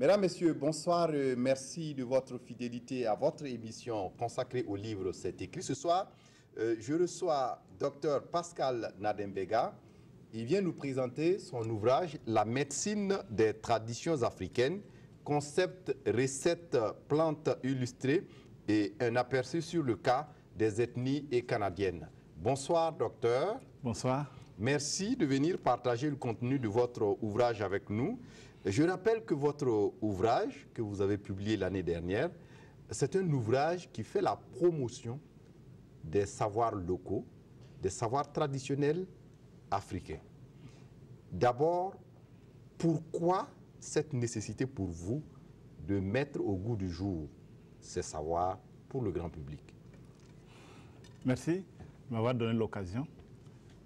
Mesdames, Messieurs, bonsoir. Merci de votre fidélité à votre émission consacrée au livre C'est écrit. Ce soir, je reçois Dr Pascal Nadembega. Il vient nous présenter son ouvrage « La médecine des traditions africaines, concept, recettes, plantes illustrées et un aperçu sur le cas des ethnies et canadiennes ». Bonsoir, docteur. Bonsoir. Merci de venir partager le contenu de votre ouvrage avec nous. Je rappelle que votre ouvrage, que vous avez publié l'année dernière, c'est un ouvrage qui fait la promotion des savoirs locaux, des savoirs traditionnels africains. D'abord, pourquoi cette nécessité pour vous de mettre au goût du jour ces savoirs pour le grand public? Merci de m'avoir donné l'occasion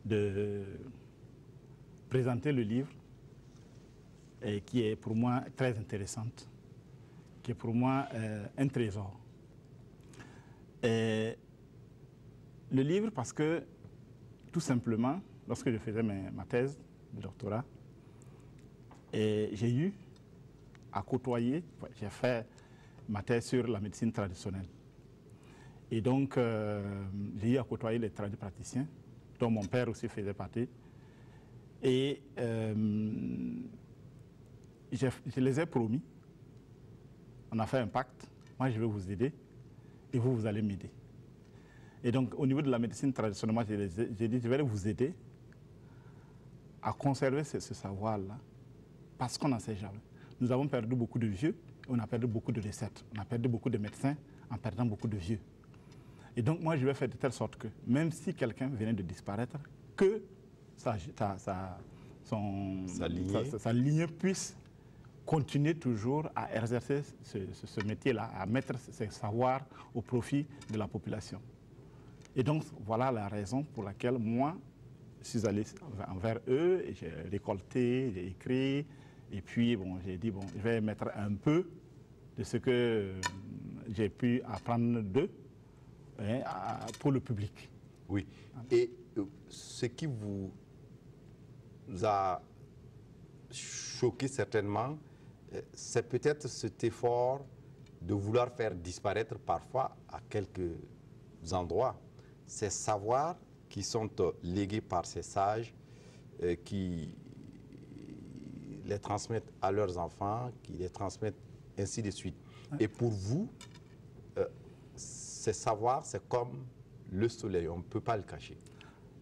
de présenter le livre et qui est pour moi très intéressante, qui est pour moi un trésor. Et le livre parce que, tout simplement, lorsque je faisais ma thèse de doctorat, j'ai eu à côtoyer, j'ai fait ma thèse sur la médecine traditionnelle. Et donc, j'ai eu à côtoyer les tradipraticiens, dont mon père aussi faisait partie. Et je les ai promis, on a fait un pacte, moi je vais vous aider et vous allez m'aider. Et donc au niveau de la médecine traditionnelle, moi j'ai dit je vais vous aider à conserver ce savoir-là parce qu'on n'en sait jamais. Nous avons perdu beaucoup de vieux, on a perdu beaucoup de recettes, on a perdu beaucoup de médecins en perdant beaucoup de vieux. Et donc moi je vais faire de telle sorte que même si quelqu'un venait de disparaître, que sa lignée puisse continuer toujours à exercer ce métier-là, à mettre ses savoirs au profit de la population. Et donc, voilà la raison pour laquelle moi, je suis allé envers eux, et j'ai récolté, j'ai écrit, et puis bon, j'ai dit, bon, je vais mettre un peu de ce que j'ai pu apprendre d'eux pour le public. Oui, et ce qui vous a choqué certainement, c'est peut-être cet effort de vouloir faire disparaître parfois à quelques endroits ces savoirs qui sont légués par ces sages qui les transmettent à leurs enfants, qui les transmettent ainsi de suite. Et pour vous, ces savoirs, c'est comme le soleil, on ne peut pas le cacher.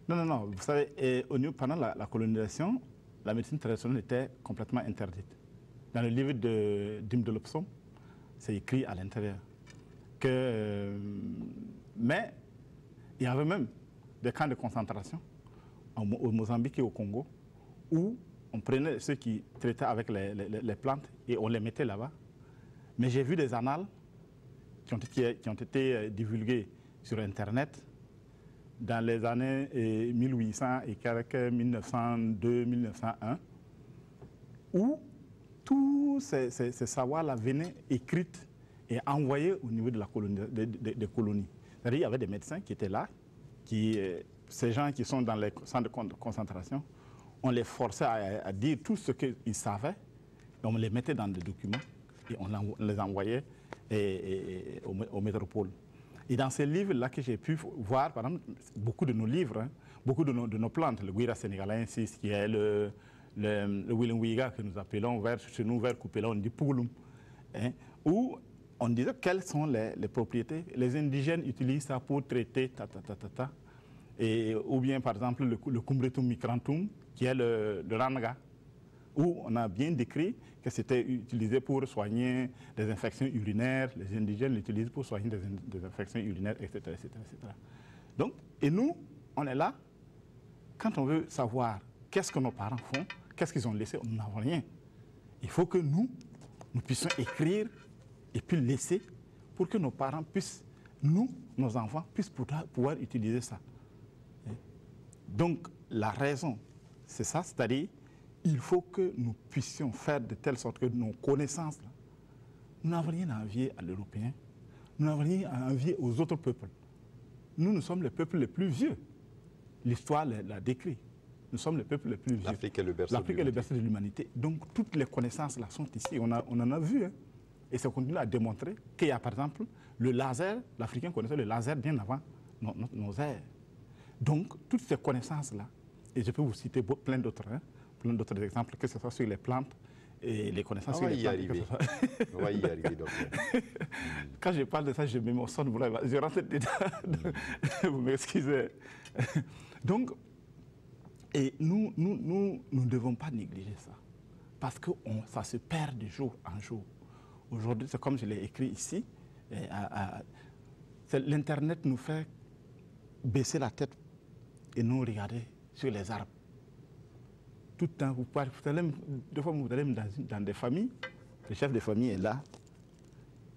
Non, non, non. Vous savez, pendant la colonisation, la médecine traditionnelle était complètement interdite. Dans le livre d'Im de Lopsom, c'est écrit à l'intérieur que... mais il y avait même des camps de concentration au Mozambique et au Congo où on prenait ceux qui traitaient avec les plantes et on les mettait là-bas. Mais j'ai vu des annales qui ont été divulguées sur Internet dans les années 1800 et quelques, 1902, 1901, où tous ces savoirs-là venaient écrits et envoyés au niveau de la des colonies. C'est-à-dire qu'il y avait des médecins qui étaient là, ces gens qui sont dans les centres de concentration, on les forçait à dire tout ce qu'ils savaient, et on les mettait dans des documents et on les envoyait aux métropoles. Et dans ces livres-là que j'ai pu voir, par exemple, beaucoup de nos livres, beaucoup de nos plantes, le guira sénégalensis, qui est le Willenwiga que nous appelons chez nous vers Coupéla, on dit Pouloum, où on disait quelles sont les propriétés. Les indigènes utilisent ça pour traiter ou bien par exemple le Cumbretum micrantum, qui est le Ranga, où on a bien décrit que c'était utilisé pour soigner des infections urinaires. Les indigènes l'utilisent pour soigner des infections urinaires, etc., etc., etc. Donc, et nous, on est là, quand on veut savoir qu'est-ce que nos parents font, qu'est-ce qu'ils ont laissé, nous n'avons rien. Il faut que nous puissions écrire et puis laisser pour que nos parents puissent, nos enfants, puissent pouvoir utiliser ça. Donc, la raison, c'est ça, c'est-à-dire il faut que nous puissions faire de telle sorte que nos connaissances, là, nous n'avons rien à envier à l'Européen, nous n'avons rien à envier aux autres peuples. Nous sommes les peuples les plus vieux. L'histoire l'a décrit. Nous sommes le peuple le plus vieux. L'Afrique est le berceau L'Afrique est le berceau de l'humanité. Donc, toutes les connaissances là sont ici. On en a vu. Hein. Et ça continue à démontrer qu'il y a, par exemple, le laser. L'Africain connaissait le laser bien avant nos ères. Donc, toutes ces connaissances-là, et je peux vous citer plein d'autres exemples, que ce soit sur les plantes et les connaissances sur les plantes. On va y arriver, docteur. Quand je parle de ça, je m'émotionne. Je rentre dedans. Vous m'excusez. Donc, et nous ne devons pas négliger ça. Parce que ça se perd de jour en jour. Aujourd'hui, c'est comme je l'ai écrit ici. L'Internet nous fait baisser la tête et nous regarder sur les arbres. Tout le temps, deux fois, vous allez dans des familles, le chef de famille est là,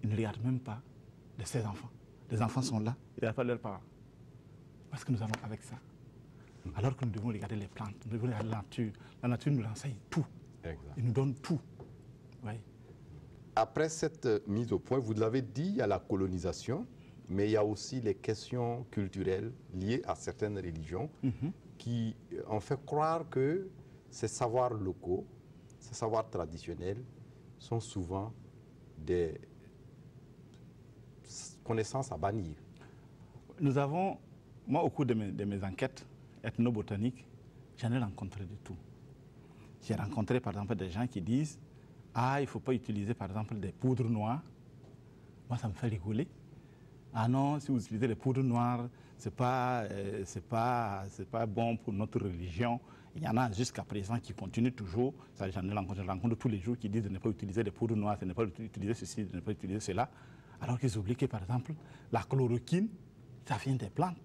il ne regarde même pas de ses enfants. Les enfants sont là, il ne regarde pas leurs parents. Parce que nous allons avec ça. Alors que nous devons regarder les plantes, nous devons regarder la nature. La nature nous enseigne tout. Exact. Il nous donne tout. Oui. Après cette mise au point, vous l'avez dit, il y a la colonisation, mais il y a aussi les questions culturelles liées à certaines religions qui ont fait croire que ces savoirs locaux, ces savoirs traditionnels sont souvent des connaissances à bannir. Nous avons, moi au cours de mes enquêtes ethnobotaniques, j'en ai rencontré de tout. J'ai rencontré par exemple des gens qui disent « Ah, il ne faut pas utiliser par exemple des poudres noires ». Moi, ça me fait rigoler. Ah non, si vous utilisez les poudres noires, c'est pas bon pour notre religion. Il y en a jusqu'à présent qui continuent toujours. J'en ai rencontré tous les jours qui disent de ne pas utiliser les poudres noires, de ne pas utiliser ceci, de ne pas utiliser cela. Alors qu'ils oublient que, par exemple, la chloroquine, ça vient des plantes.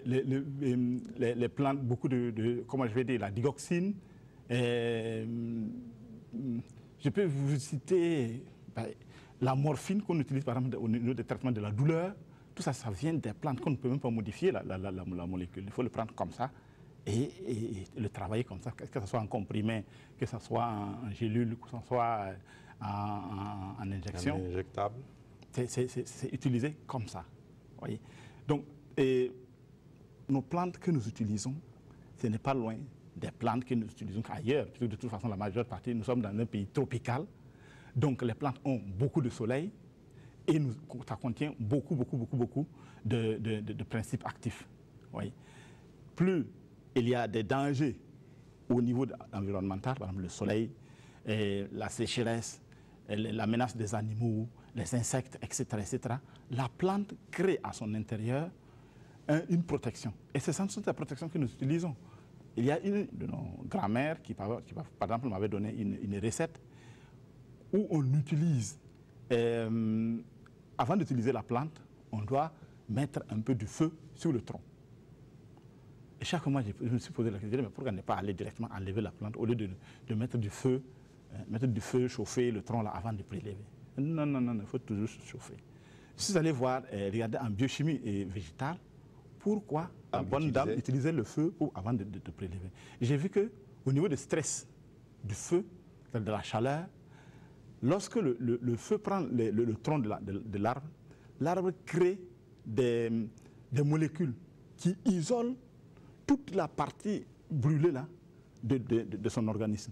Les plantes, beaucoup comment je vais dire, la digoxine. Je peux vous citer la morphine qu'on utilise par exemple au niveau des traitements de la douleur. Tout ça, ça vient des plantes qu'on ne peut même pas modifier la molécule. Il faut le prendre comme ça et le travailler comme ça, que ce soit en comprimé, que ce soit en gélule, que ce soit en injection. Injectable. C'est utilisé comme ça. Voyez. Donc, nos plantes que nous utilisons, ce n'est pas loin des plantes que nous utilisons ailleurs. Puisque de toute façon, la majeure partie, nous sommes dans un pays tropical. Donc, les plantes ont beaucoup de soleil et ça contient beaucoup de principes actifs. Voyez. Plus il y a des dangers au niveau environnemental, par exemple le soleil, la sécheresse, la menace des animaux, les insectes, etc., la plante crée à son intérieur une protection. Et ce sont ces protections que nous utilisons. Il y a une de nos grand-mères qui, par exemple, m'avait donné une recette où on utilise, avant d'utiliser la plante, on doit mettre un peu de feu sur le tronc. Et chaque fois, je me suis posé la question, mais pourquoi ne pas aller directement enlever la plante au lieu de mettre du feu, chauffer le tronc là avant de prélever? Non, il faut toujours chauffer. Si vous allez voir, regardez en biochimie et végétale, pourquoi la bonne dame utilisait le feu avant de prélever. J'ai vu qu'au niveau du stress du feu, de la chaleur, lorsque le feu prend le tronc de l'arbre, l'arbre crée des molécules qui isolent toute la partie brûlée là, de son organisme.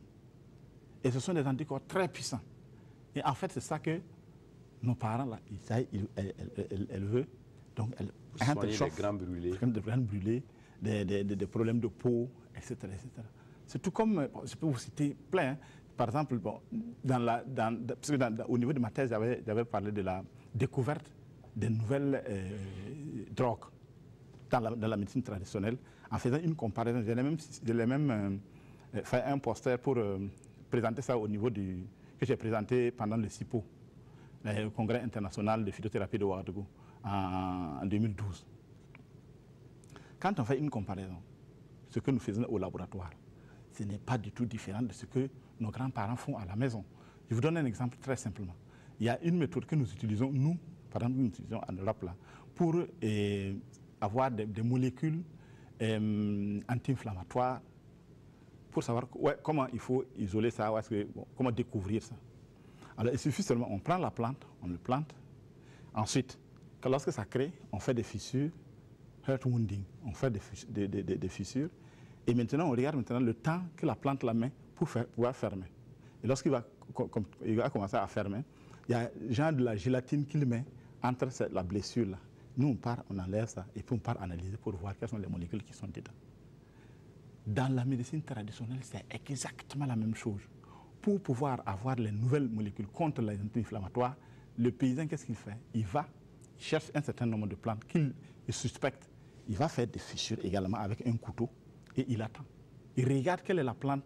Et ce sont des anticorps très puissants. Et en fait, c'est ça que nos parents, là, elles veulent. Donc, elles des grains brûlés. Des grains brûlés, des problèmes de peau, etc. C'est tout comme, je peux vous citer plein. Hein. Par exemple, au niveau de ma thèse, j'avais parlé de la découverte des nouvelles drogues dans la médecine traditionnelle. En faisant une comparaison, j'ai même fait un poster pour présenter ça au niveau que j'ai présenté pendant le CIPO, le Congrès international de phytothérapie de Ouagadougou, en 2012. Quand on fait une comparaison, ce que nous faisons au laboratoire, ce n'est pas du tout différent de ce que nos grands-parents font à la maison. Je vous donne un exemple très simplement. Il y a une méthode que nous utilisons, nous, par exemple, nous utilisons en Europe, là, pour avoir des molécules anti-inflammatoires, pour savoir comment il faut isoler ça, comment découvrir ça. Alors, il suffit seulement, on prend la plante, on le plante. Ensuite, lorsque ça crée, on fait des fissures, hurt wounding, on fait des fissures. Et maintenant, on regarde maintenant le temps que la plante la met pour pouvoir fermer. Et lorsqu'il va, il va commencer à fermer, il y a genre de la gélatine qu'il met entre la blessure là. Nous, on part, on enlève ça et puis on part analyser pour voir quelles sont les molécules qui sont dedans. Dans la médecine traditionnelle, c'est exactement la même chose. Pour pouvoir avoir les nouvelles molécules contre les anti-inflammatoires, le paysan, qu'est-ce qu'il fait? Il cherche un certain nombre de plantes qu'il suspecte. Il va faire des fissures également avec un couteau et il attend. Il regarde quelle est la plante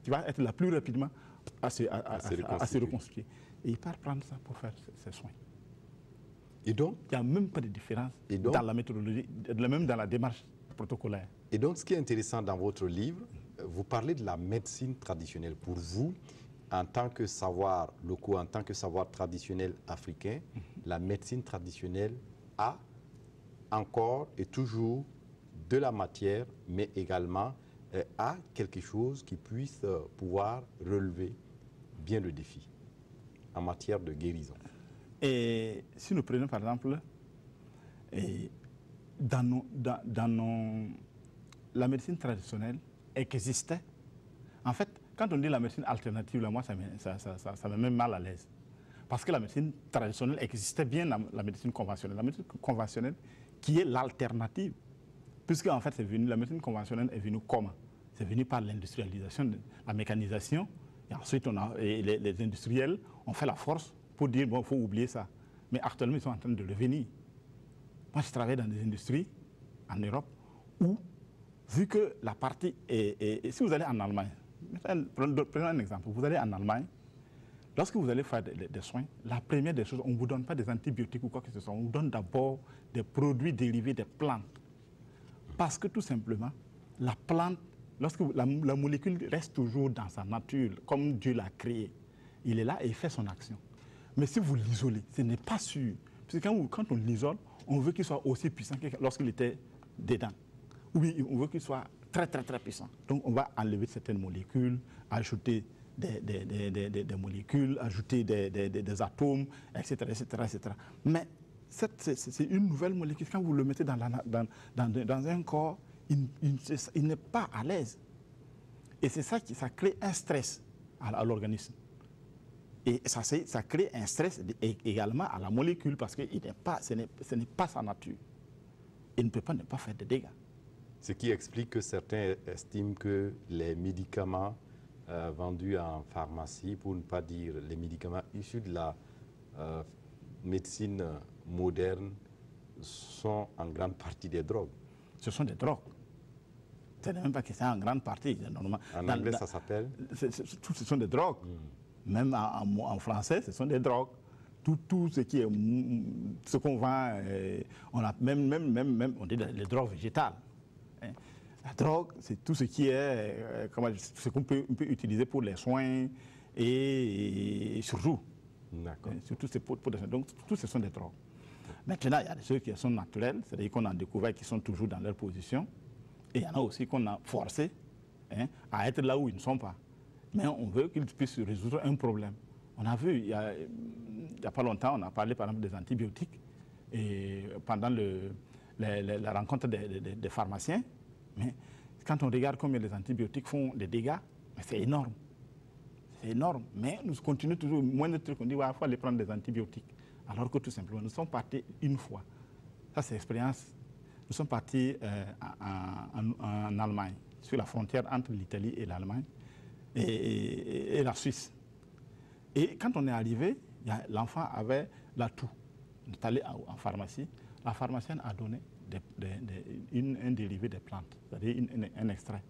qui va être la plus rapidement à se reconstituer. Et il part prendre ça pour faire ses soins. Et donc, il n'y a même pas de différence dans la méthodologie, même dans la démarche protocolaire. Et donc, ce qui est intéressant dans votre livre, vous parlez de la médecine traditionnelle. Pour vous, en tant que savoir locaux, en tant que savoir traditionnel africain, la médecine traditionnelle a encore et toujours de la matière, mais également a quelque chose qui puisse pouvoir relever bien le défi en matière de guérison. Et si nous prenons par exemple, la médecine traditionnelle existait. En fait, quand on dit la médecine alternative, là, moi, ça me met mal à l'aise. Parce que la médecine traditionnelle existait bien dans la médecine conventionnelle. La médecine conventionnelle qui est l'alternative. Puisque, en fait, la médecine conventionnelle est venue comment? C'est venu par l'industrialisation, la mécanisation. Et ensuite, les industriels ont fait la force pour dire, bon, il faut oublier ça. Mais actuellement, ils sont en train de le venir. Moi, je travaille dans des industries en Europe où, vu que la partie si vous allez en Allemagne, prenons un exemple, vous allez en Allemagne, lorsque vous allez faire des soins, la première des choses, on ne vous donne pas des antibiotiques ou quoi que ce soit, on vous donne d'abord des produits dérivés des plantes. Parce que tout simplement, la plante, lorsque la molécule reste toujours dans sa nature, comme Dieu l'a créé, il est là et il fait son action. Mais si vous l'isolez, ce n'est pas sûr. Parce que quand on l'isole, on veut qu'il soit aussi puissant que lorsqu'il était dedans. Ou bien on veut qu'il soit très, très, très puissant. Donc on va enlever certaines molécules, ajouter des molécules, ajouter des atomes, etc., etc., etc. Mais c'est une nouvelle molécule. Quand vous le mettez dans un corps, il n'est pas à l'aise. Et c'est ça qui crée un stress à l'organisme. Et ça crée un stress également à la molécule parce que ce n'est pas sa nature. Il ne peut pas ne pas faire de dégâts. Ce qui explique que certains estiment que les médicaments vendus en pharmacie, pour ne pas dire les médicaments issus de la médecine moderne, sont en grande partie des drogues. Ce sont des drogues. Ce n'est même pas que c'est en grande partie. En anglais, ça s'appelle? Ce sont des drogues. Même en français, ce sont des drogues. Tout ce qui est, ce qu'on vend, on a même on dit les drogues végétales. Hein. La drogue, c'est tout ce qui est, ce qu'on peut utiliser pour les soins et surtout. D'accord. Surtout pour des soins. Donc, tout ce sont des drogues. Maintenant, il y a des choses qui sont naturelles, c'est-à-dire qu'on a découvert qui sont toujours dans leur position. Et il y en a aussi qu'on a forcé à être là où ils ne sont pas. Mais on veut qu'ils puissent résoudre un problème. On a vu, il n'y a pas longtemps, on a parlé par exemple des antibiotiques et pendant la rencontre des pharmaciens. Mais quand on regarde combien les antibiotiques font des dégâts, c'est énorme. C'est énorme. Mais nous continuons toujours, moins de trucs, on dit il faut aller prendre des antibiotiques. Alors que tout simplement, nous sommes partis une fois. Ça, c'est l'expérience. Nous sommes partis en Allemagne, sur la frontière entre l'Italie et l'Allemagne. Et la Suisse. Et quand on est arrivé, l'enfant avait la toux. On est allé en pharmacie. La pharmacienne a donné un dérivé des plantes, c'est-à-dire un extrait.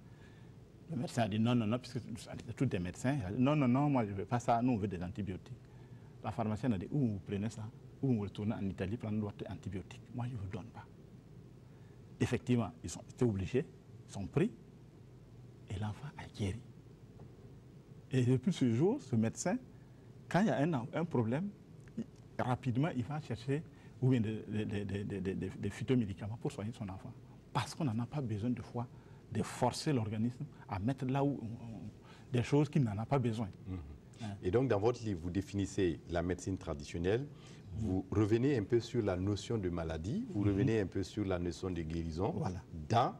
Le médecin a dit non, puisque c'est tous des médecins. Il a dit, non, moi je ne veux pas ça, nous on veut des antibiotiques. La pharmacienne a dit, où vous prenez ça, où vous retournez en Italie prendre votre antibiotique. Moi je ne vous donne pas. Effectivement, ils étaient obligés, ils sont pris, et l'enfant a guéri. Et depuis ce jour, ce médecin, quand il y a un problème, rapidement, il va chercher ou bien des phytomédicaments pour soigner son enfant. Parce qu'on n'en a pas besoin de fois de forcer l'organisme à mettre là où des choses qu'il n'en a pas besoin. Et donc, dans votre livre, vous définissez la médecine traditionnelle, vous revenez un peu sur la notion de maladie, vous revenez un peu sur la notion de guérison dans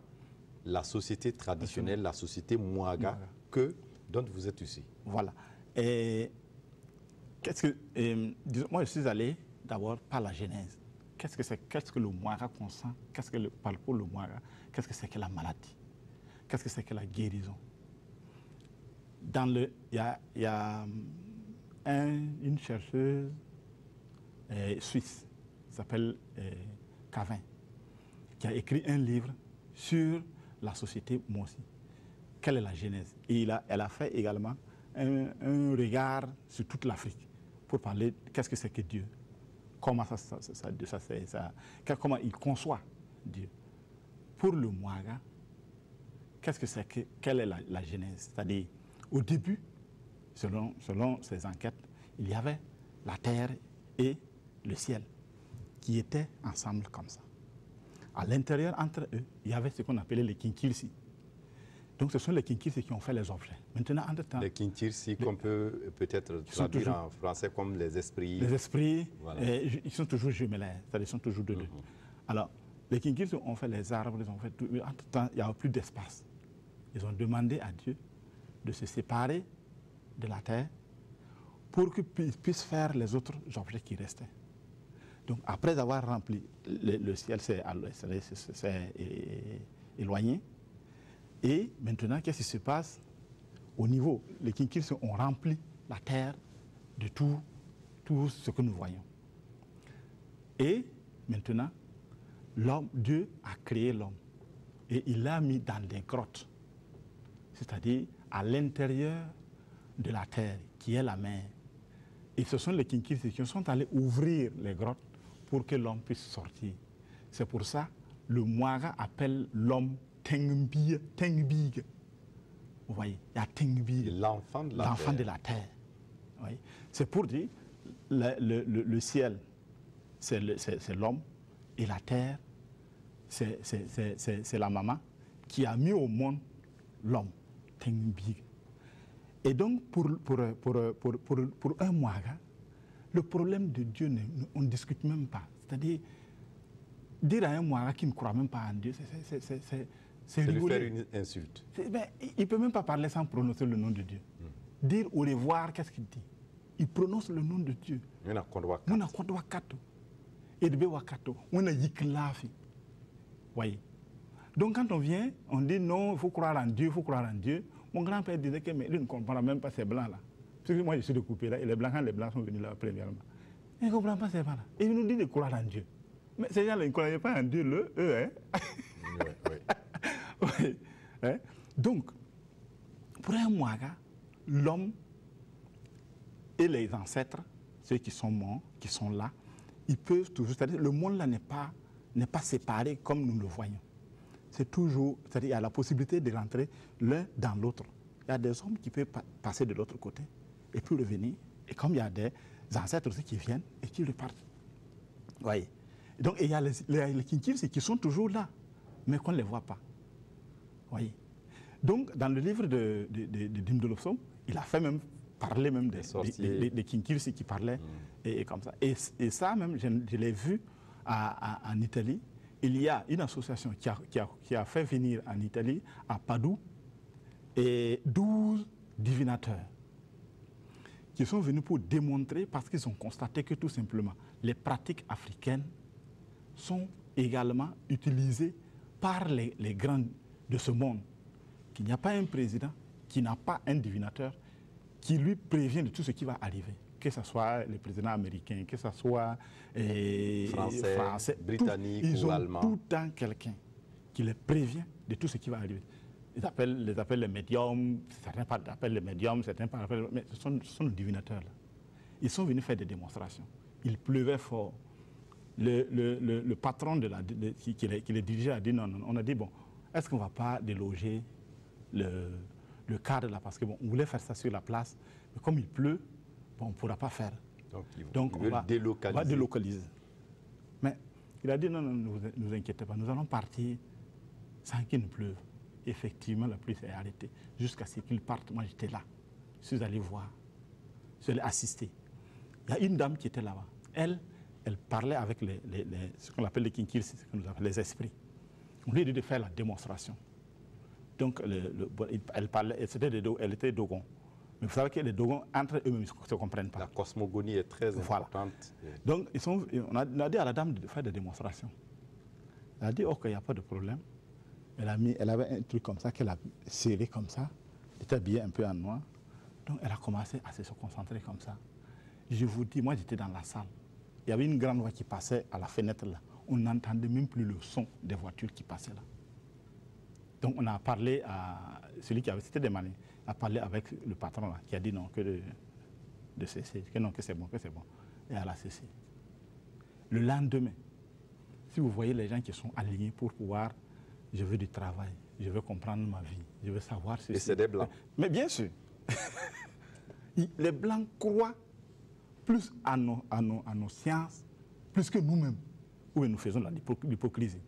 la société traditionnelle, la société Mouaga, dont vous êtes ici. Voilà. Et disons, moi, je suis allé d'abord par la genèse. Qu'est-ce que le Mouaga consent? Qu'est-ce que pour le Mouaga? Qu'est-ce que c'est que la maladie? Qu'est-ce que c'est que la guérison? Il y a une chercheuse suisse qui s'appelle Cavin, qui a écrit un livre sur la société Mossi. Quelle est la genèse? Et elle a fait également un regard sur toute l'Afrique pour parler de qu'est-ce que c'est que Dieu, comment comment il conçoit Dieu. Pour le Mouaga, quelle est la genèse? C'est-à-dire, au début, selon ses enquêtes, il y avait la terre et le ciel qui étaient ensemble comme ça. À l'intérieur, entre eux, il y avait ce qu'on appelait les Kinkirsi. Donc, ce sont les Kinkirsi qui ont fait les objets. Maintenant, entre-temps... Les Kinkirsi, qu'on peut peut-être traduire en français comme les esprits. Les esprits, voilà. Ils sont toujours jumellaires, c'est-à-dire ils sont toujours deux. Alors, les Kinkirsi ont fait les arbres, ils ont fait tout. Entre-temps, il n'y a plus d'espace. Ils ont demandé à Dieu de se séparer de la terre pour qu'ils puissent faire les autres objets qui restaient. Donc, après avoir rempli, le ciel s'est éloigné. Et maintenant, qu'est-ce qui se passe? Au niveau, les Kinkirsi ont rempli la terre de tout ce que nous voyons. Et maintenant, Dieu a créé l'homme. Et il l'a mis dans des grottes. C'est-à-dire à l'intérieur de la terre, qui est la mer. Et ce sont les Kinkirsi qui sont allés ouvrir les grottes pour que l'homme puisse sortir. C'est pour ça que le Mouaga appelle l'homme Tengbig. Vous voyez, il y a Tengbig. L'enfant de la terre. Oui. C'est pour dire, le ciel, c'est l'homme, et la terre, c'est la maman qui a mis au monde l'homme, Tengbig. Et donc, pour un Mouaga, le problème de Dieu, on ne discute même pas. C'est-à-dire, dire à un Mouaga qui ne croit même pas en Dieu, c'est lui faire une insulte. Il ne peut même pas parler sans prononcer le nom de Dieu. Dire au revoir, qu'est-ce qu'il dit? Il prononce le nom de Dieu. Voyez. Donc quand on vient, on dit non, il faut croire en Dieu, il faut croire en Dieu. Mon grand-père disait que mais il ne comprend même pas ces blancs-là. Parce que moi je suis découpé là, et les blancs, quand les blancs sont venus là premièrement, ils ne comprennent pas ces blancs-là. Et ils nous disent de croire en Dieu. Mais ces gens-là, ils ne croyaient pas en Dieu, eux, hein? Oui. Hein? Donc, pour un Mouaga, l'homme et les ancêtres, ceux qui sont morts, qui sont là, ils peuvent toujours, c'est-à-dire le monde là n'est pas séparé comme nous le voyons. C'est toujours, c'est-à-dire il y a la possibilité de rentrer l'un dans l'autre. Il y a des hommes qui peuvent passer de l'autre côté et puis revenir. Et comme il y a des ancêtres aussi qui viennent et qui repartent. Vous voyez. Donc il y a les Kinkirsi qui sont toujours là, mais qu'on ne les voit pas. Voyez. Donc, dans le livre de Dim de Lopsom, il a fait même parler même des Kinkirsi qui parlaient et comme ça. Et ça même, je l'ai vu en Italie. Il y a une association qui a fait venir en Italie, à Padoue, et 12 divinateurs qui sont venus pour démontrer, parce qu'ils ont constaté que tout simplement, les pratiques africaines sont également utilisées par les grands de ce monde, qu'il n'y a pas un président qui n'a pas un divinateur qui lui prévient de tout ce qui va arriver, que ce soit les présidents américains, que ce soit français, britanniques ou allemands. Ils ont tout le temps quelqu'un qui les prévient de tout ce qui va arriver. Ils appellent les médiums, certains appellent les médiums, certains appellent... Mais ce sont nos divinateurs là. Ils sont venus faire des démonstrations. Il pleuvait fort. Le patron qui les dirigeait a dit non. On a dit bon, est-ce qu'on ne va pas déloger le cadre là? Parce que bon, on voulait faire ça sur la place, mais comme il pleut, bon, on ne pourra pas faire. Donc on va délocaliser. Mais il a dit non, ne vous inquiétez pas, nous allons partir sans qu'il ne pleuve. Effectivement, la pluie s'est arrêtée. Jusqu'à ce qu'il parte, moi j'étais là. Je suis allé voir, je suis allé assister. Il y a une dame qui était là-bas. Elle parlait avec ce qu'on appelle les Kinkirsi, ce qu'on appelle les esprits. On lui a dit de faire la démonstration. Donc, elle était Dogon. Mais vous savez que les Dogons, entre eux-mêmes, ne se comprennent pas. La cosmogonie est très importante. Donc, on a dit à la dame de faire des démonstrations. Elle a dit, OK, il n'y a pas de problème. Elle avait un truc comme ça qu'elle a serré comme ça. Elle était habillée un peu en noir. Donc, elle a commencé à se concentrer comme ça. Je vous dis, moi, j'étais dans la salle. Il y avait une grande voix qui passait à la fenêtre là. On n'entendait même plus le son des voitures qui passaient là. Donc, on a parlé à celui qui avait, c'était des Maliens, a parlé avec le patron là, qui a dit non, que de cesser, que non, que c'est bon, que c'est bon. Et elle a cessé. Le lendemain, si vous voyez les gens qui sont alignés pour pouvoir, je veux du travail, je veux comprendre ma vie, je veux savoir ceci. Et c'est des Blancs. Mais bien sûr. Les Blancs croient plus à nos sciences, plus que nous-mêmes, où nous faisons l'hypocrisie.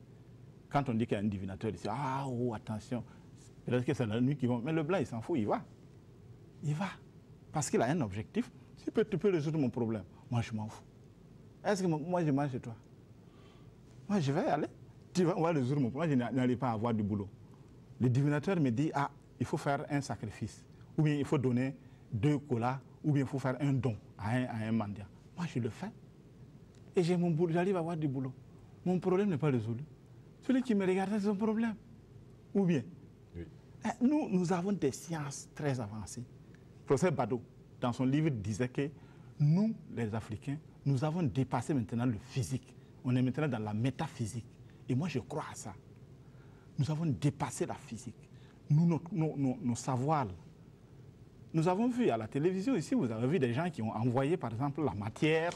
Quand on dit qu'il y a un divinateur, il dit ah, oh, attention, peut-être que c'est la nuit qui va. Mais le Blanc, il s'en fout, il va. Il va. Parce qu'il a un objectif. Si tu peux résoudre mon problème, moi, je m'en fous. Est-ce que moi, je mange chez toi? Moi, je vais y aller. On va résoudre mon problème. Moi, je n'arrive pas à avoir du boulot. Le divinateur me dit ah, il faut faire un sacrifice. Ou bien il faut donner 2 colas. Ou bien il faut faire un don à un mendiant. Moi, je le fais. Et j'ai mon boulot, j'arrive à avoir du boulot. Mon problème n'est pas résolu. Celui qui me regarde, c'est son problème. Ou bien, oui. Nous avons des sciences très avancées. Le professeur Bado, dans son livre, disait que nous, les Africains, nous avons dépassé maintenant le physique. On est maintenant dans la métaphysique. Et moi, je crois à ça. Nous avons dépassé la physique. Nos savoirs. Nous avons vu à la télévision ici, vous avez vu des gens qui ont envoyé, par exemple, la matière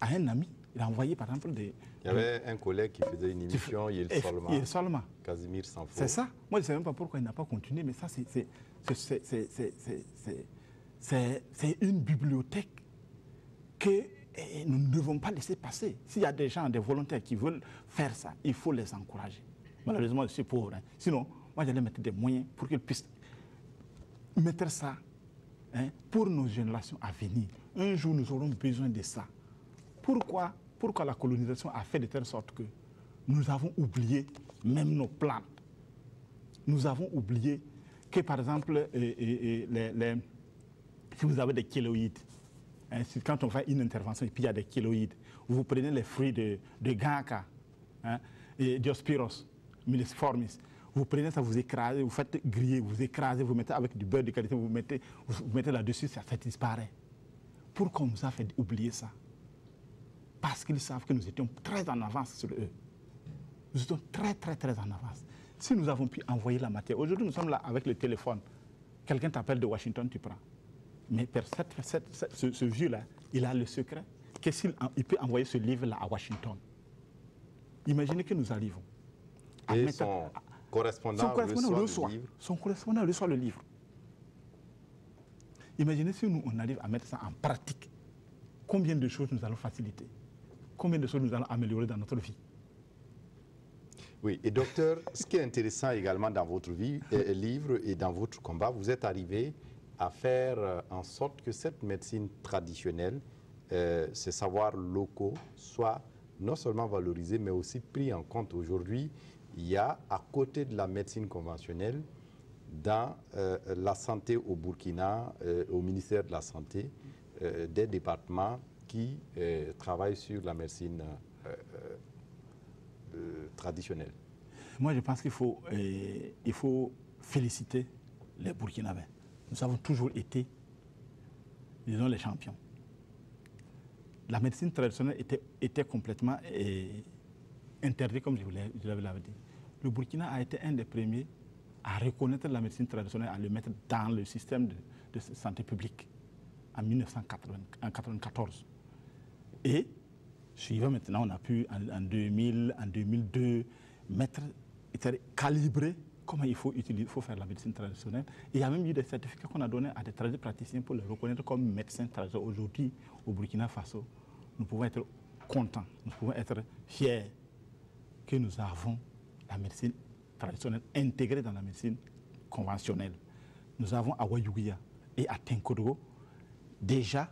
à un ami. Il a envoyé, par exemple, des... Il y avait un collègue qui faisait une émission, Yel Solma. Casimir Sanfo. C'est ça. Moi, je ne sais même pas pourquoi il n'a pas continué, mais ça, c'est une bibliothèque que nous ne devons pas laisser passer. S'il y a des gens, des volontaires qui veulent faire ça, il faut les encourager. Malheureusement, je suis pauvre. Hein. Sinon, moi, j'allais mettre des moyens pour qu'ils puissent mettre ça pour nos générations à venir. Un jour, nous aurons besoin de ça. Pourquoi la colonisation a fait de telle sorte que nous avons oublié même nos plantes. Nous avons oublié que, par exemple, si vous avez des kéloïdes, quand on fait une intervention et puis il y a des kéloïdes, vous prenez les fruits de Ganka, et Diospyros, Millesformis, vous prenez ça, vous écrasez, vous faites griller, vous écrasez, vous mettez avec du beurre de qualité, vous mettez là-dessus, ça disparaît. Pourquoi on nous a fait oublier ça? Parce qu'ils savent que nous étions très en avance sur eux. Nous étions très, très, très en avance. Si nous avons pu envoyer la matière, aujourd'hui nous sommes là avec le téléphone. Quelqu'un t'appelle de Washington, tu prends. Mais ce vieux-là, il a le secret qu'il peut envoyer ce livre-là à Washington. Imaginez que nous arrivons. Et son correspondant reçoit le livre. Imaginez si nous, on arrive à mettre ça en pratique. Combien de choses nous allons faciliter? Combien de choses nous allons améliorer dans notre vie? Oui, et docteur, ce qui est intéressant également dans votre livre et dans votre combat, vous êtes arrivé à faire en sorte que cette médecine traditionnelle, ces savoirs locaux, soient non seulement valorisés, mais aussi pris en compte. Aujourd'hui, il y a, à côté de la médecine conventionnelle, dans la santé au Burkina, au ministère de la Santé, des départements qui travaillent sur la médecine traditionnelle. Moi, je pense qu'il faut féliciter les Burkinabés. Nous avons toujours été, disons, les champions. La médecine traditionnelle était complètement interdite, comme je l'avais dit. Le Burkina a été un des premiers à reconnaître la médecine traditionnelle, à le mettre dans le système de santé publique en 1994. Et suivant maintenant, on a pu en 2000, en 2002 calibrer comment il faut faire la médecine traditionnelle. Et il y a même eu des certificats qu'on a donnés à des praticiens pour les reconnaître comme médecins traditionnels. Aujourd'hui, au Burkina Faso, nous pouvons être contents, nous pouvons être fiers que nous avons la médecine traditionnelle intégrée dans la médecine conventionnelle. Nous avons à Wayouguia et à Tenkodogo déjà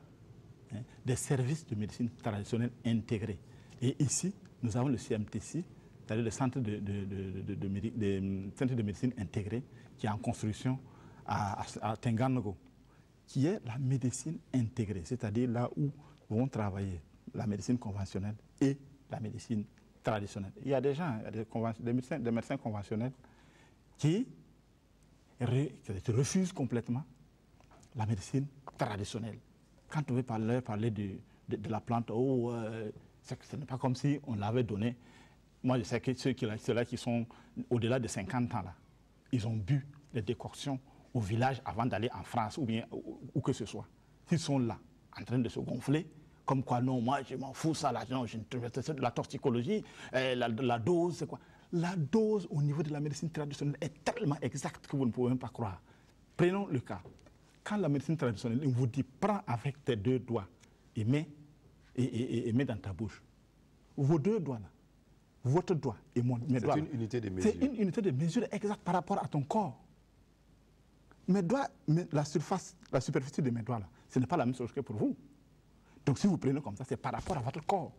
des services de médecine traditionnelle intégrés. Et ici, nous avons le CMTC c'est-à-dire le centre centre de médecine intégrée qui est en construction à Tenganogo, qui est la médecine intégrée, c'est-à-dire là où vont travailler la médecine conventionnelle et la médecine traditionnelle. Il y a des gens, des médecins conventionnels qui refusent complètement la médecine traditionnelle. Quand on veut parler de la plante, ce n'est pas comme si on l'avait donné. Moi, je sais que ceux-là qui sont au-delà de 50 ans, là, ils ont bu les décoctions au village avant d'aller en France ou bien où que ce soit. S'ils sont là, en train de se gonfler, comme quoi, non, moi, je m'en fous, ça, là, non, c'est de la toxicologie, la dose, c'est quoi? La dose au niveau de la médecine traditionnelle est tellement exacte que vous ne pouvez même pas croire. Prenons le cas. Quand la médecine traditionnelle vous dit, prends avec tes 2 doigts et mets dans ta bouche. Vos 2 doigts, là, votre doigt et mes doigts. C'est une unité de mesure. C'est une unité de mesure exacte par rapport à ton corps. Mes doigts, la superficie de mes doigts, là, ce n'est pas la même chose que pour vous. Donc, si vous prenez comme ça, c'est par rapport à votre corps.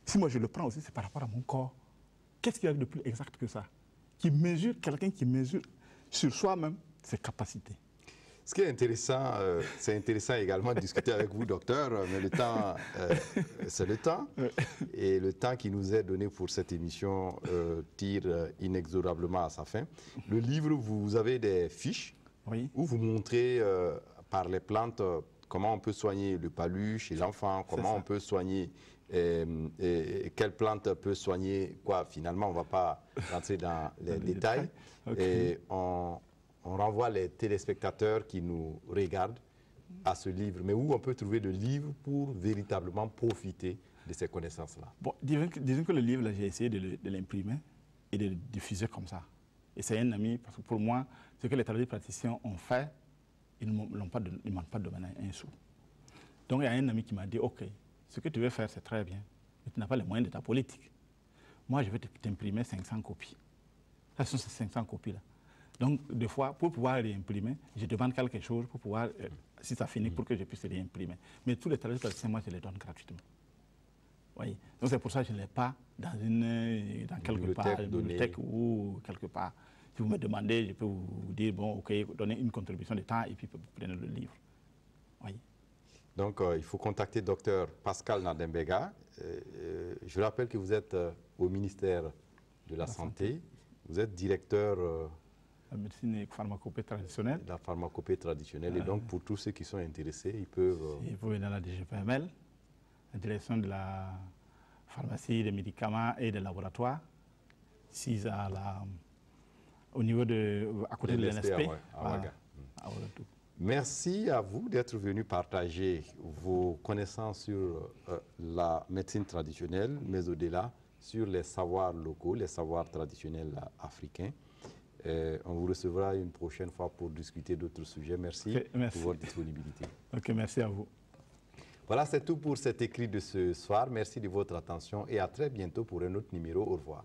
Si moi je le prends aussi, c'est par rapport à mon corps. Qu'est-ce qu'il y a de plus exact que ça? Quelqu'un qui mesure sur soi-même ses capacités. Ce qui est intéressant, c'est intéressant également de discuter avec vous, docteur, mais le temps, c'est le temps. Et le temps qui nous est donné pour cette émission tire inexorablement à sa fin. Le livre, vous avez des fiches où vous montrez par les plantes comment on peut soigner le palu chez l'enfant, comment on peut soigner, quelle plante peut soigner quoi. Finalement, on ne va pas rentrer dans les détails. Et on renvoie les téléspectateurs qui nous regardent à ce livre. Mais où on peut trouver le livre pour véritablement profiter de ces connaissances-là? Bon, disons que le livre, j'ai essayé de l'imprimer et de le diffuser comme ça. Et c'est un ami, parce que pour moi, ce que les praticiens ont fait, ils ne m'ont pas donné un sou. Donc il y a un ami qui m'a dit, OK, ce que tu veux faire, c'est très bien, mais tu n'as pas les moyens de ta politique. Moi, je vais t'imprimer 500 copies. Ce sont ces 500 copies-là. Donc, des fois, pour pouvoir réimprimer, je demande quelque chose pour pouvoir, si ça finit, pour que je puisse réimprimer. Mais tous les praticiens, moi, je les donne gratuitement. Voyez. Donc, c'est pour ça que je ne l'ai pas dans quelque part, une bibliothèque ou quelque part. Si vous me demandez, je peux vous dire, bon, OK, donnez une contribution de temps et puis vous prenez le livre. Voyez. Donc, il faut contacter Dr Pascal Nadembega. Je rappelle que vous êtes au ministère de la Santé. Vous êtes directeur... la médecine et pharmacopée traditionnelle. La pharmacopée traditionnelle. Et donc, pour tous ceux qui sont intéressés, ils peuvent... Ils peuvent venir à la DGPML, la direction de la pharmacie, des médicaments et des laboratoires. Ici, au niveau à côté de l'NSP. Merci à vous d'être venu partager vos connaissances sur la médecine traditionnelle, mais au-delà, sur les savoirs locaux, les savoirs traditionnels africains. On vous recevra une prochaine fois pour discuter d'autres sujets. Merci, pour votre disponibilité. OK, merci à vous. Voilà, c'est tout pour cet écrit de ce soir. Merci de votre attention et à très bientôt pour un autre numéro. Au revoir.